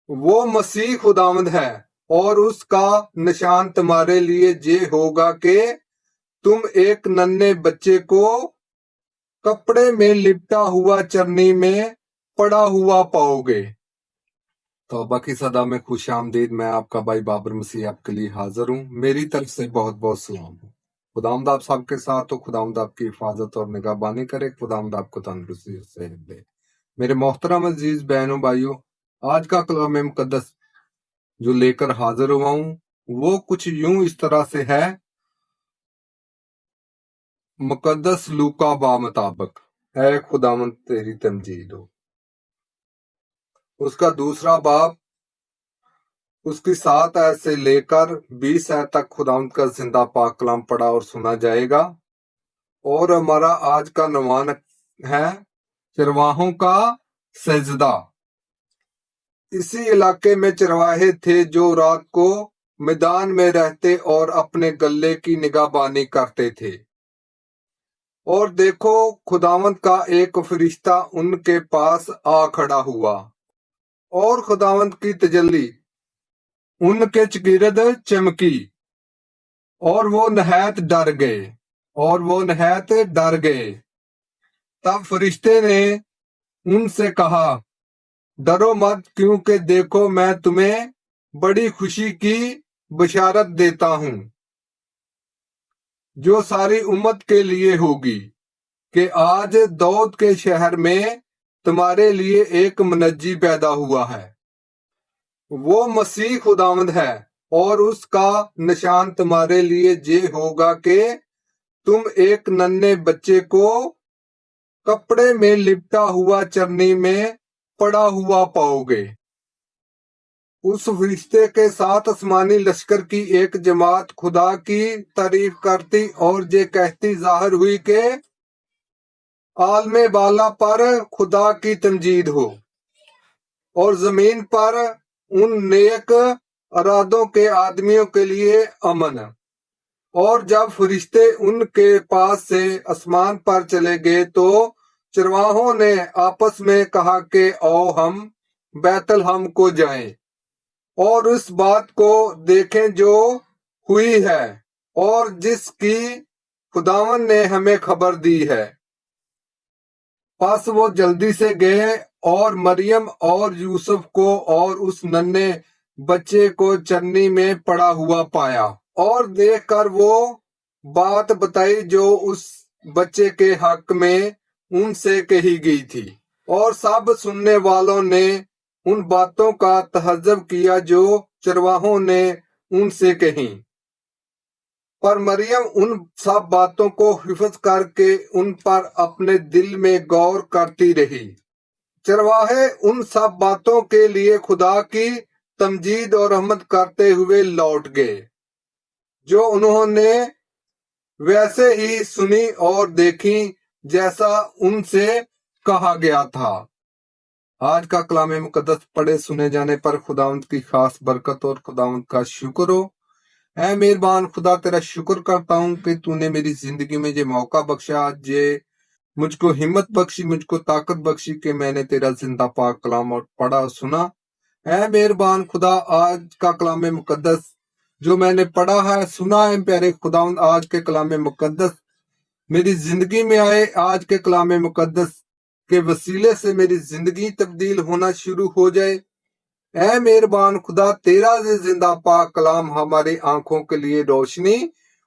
وہ مسیح خداوند ہے اور اس کا نشان تمہارے لیے یہ ہوگا کہ تم ایک ننھے بچے کو کپڑے میں لپٹا ہوا چرنی میں پڑا ہوا پاؤ گے۔ توبہ کی صدا میں خوش آمدید۔ میں آپ کا بھائی بابر مسیح آپ کے لیے حاضر ہوں۔ میری طرف سے بہت بہت سلام ہو۔ خداوند آپ سب کے ساتھ ہو۔ خداوند آپ کی حفاظت اور نگہبانی کرے۔ خداوند آپ کو تندرستی اور صحت دے۔ میرے محترم عزیز بہنوں بھائیوں، آج کا کلام مقدس جو لے کر حاضر ہوا ہوں وہ کچھ یوں اس طرح سے ہے، مقدس لوکا با مطابق، اے خداوند تیری تمجید ہو۔ اس کا دوسرا باب اس کی 7 آیت سے لے کر 20 آیت تک خداوند کا زندہ پاک کلام پڑھا اور سنا جائے گا۔ اور ہمارا آج کا عنوان ہے چرواہوں کا سجدہ۔ اسی علاقے میں چرواہے تھے جو رات کو میدان میں رہتے اور اپنے گلے کی نگہبانی کرتے تھے۔ اور دیکھو، خداوند کا ایک فرشتہ ان کے پاس آ کھڑا ہوا، اور خداوند کی تجلی ان کے چگرد چمکی، اور وہ نہایت ڈر گئے۔ تب فرشتے نے ان سے کہا، ڈرو مت، کیونکہ دیکھو میں تمہیں بڑی خوشی کی بشارت دیتا ہوں جو ساری امت کے لیے ہوگی، کہ آج داؤد کے شہر میں تمہارے لیے ایک منجی پیدا ہوا ہے۔ وہ مسیح خداوند ہے، اور اس کا نشان تمہارے لیے یہ ہوگا کہ تم ایک ننھے بچے کو کپڑے میں لپٹا ہوا چرنی میں پڑا ہوا پاؤ گے۔ اس فرشتے کے ساتھ آسمانی لشکر کی ایک جماعت خدا کی تعریف کرتی اور یہ کہتی ظاہر ہوئی کہ عالم بالا پر خدا کی تمجید ہو، اور زمین پر ان نیک ارادوں کے آدمیوں کے لیے امن۔ اور جب فرشتے ان کے پاس سے آسمان پر چلے گئے تو چرواہوں نے آپس میں کہا کہ آؤ ہم بیت لحم کو جائیں اور اس بات کو دیکھیں جو ہوئی ہے اور جس کی خداوند نے ہمیں خبر دی ہے۔ پس وہ جلدی سے گئے اور مریم اور یوسف کو اور اس ننھے بچے کو چرنی میں پڑا ہوا پایا، اور دیکھ کر وہ بات بتائی جو اس بچے کے حق میں ان سے کہی گئی تھی۔ اور سب سننے والوں نے ان باتوں کا تعجب کیا جو چرواہوں نے ان سے کہیں۔ پر مریم ان سب باتوں کو حفظ کر کے ان پر اپنے دل میں غور کرتی رہی۔ چرواہے ان سب باتوں کے لیے خدا کی تمجید اور حمد کرتے ہوئے لوٹ گئے جو انہوں نے ویسے ہی سنی اور دیکھی جیسا ان سے کہا گیا تھا۔ آج کا کلام مقدس پڑھے سنے جانے پر خداوند کی خاص برکت اور خداوند کا شکر ہو۔ اے مہربان خدا، تیرا شکر کرتا ہوں کہ تو نے میری زندگی میں یہ موقع بخشا، یہ مجھ کو ہمت بخشی، مجھ کو طاقت بخشی کہ میں نے تیرا زندہ پاک کلام اور پڑھا اور سنا۔ اے مہربان خدا، آج کا کلام مقدس جو میں نے پڑھا ہے سنا ہے، پیارے خداوند آج کے کلام مقدس میری زندگی میں آئے۔ آج کے کلام مقدس کے وسیلے سے میری زندگی تبدیل ہونا شروع ہو جائے۔ اے مہربان خدا، تیرا زندہ پاک کلام ہماری آنکھوں کے لیے روشنی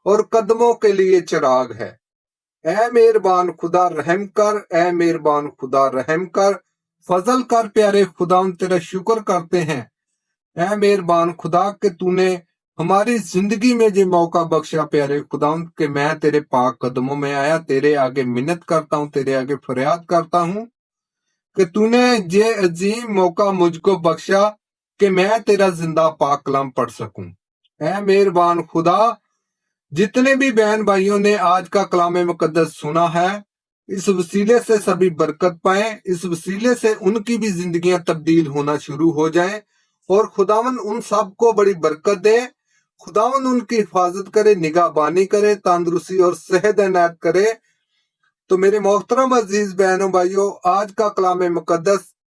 اور قدموں کے لیے چراغ ہے۔ اے مہربان خدا رحم کر، اے مہربان خدا رحم کر، فضل کر پیارے خداوند، تیرا شکر کرتے ہیں۔ اے مہربان خدا کہ تو نے ہماری زندگی میں یہ موقع بخشا پیارے خداوند کہ میں تیرے پاک قدموں میں آیا، تیرے آگے منت کرتا ہوں، تیرے آگے فریاد کرتا ہوں کہ تو نے یہ عظیم موقع مجھ کو بخشا کہ میں تیرا زندہ پاک کلام پڑھ سکوں۔ اے مہربان خدا، جتنے بھی بہن بھائیوں نے آج کا کلام مقدس سنا ہے، اس وسیلے سے سبھی برکت پائیں، اس وسیلے سے ان کی بھی زندگیاں تبدیل ہونا شروع ہو جائیں، اور خداوند ان سب کو بڑی برکت دے۔ خداوند ان کی حفاظت کرے، نگہبانی کرے، تندرستی اور صحت عنایت کرے۔ تو میرے محترم عزیز بہنوں بھائیوں، آج کا کلام مقدس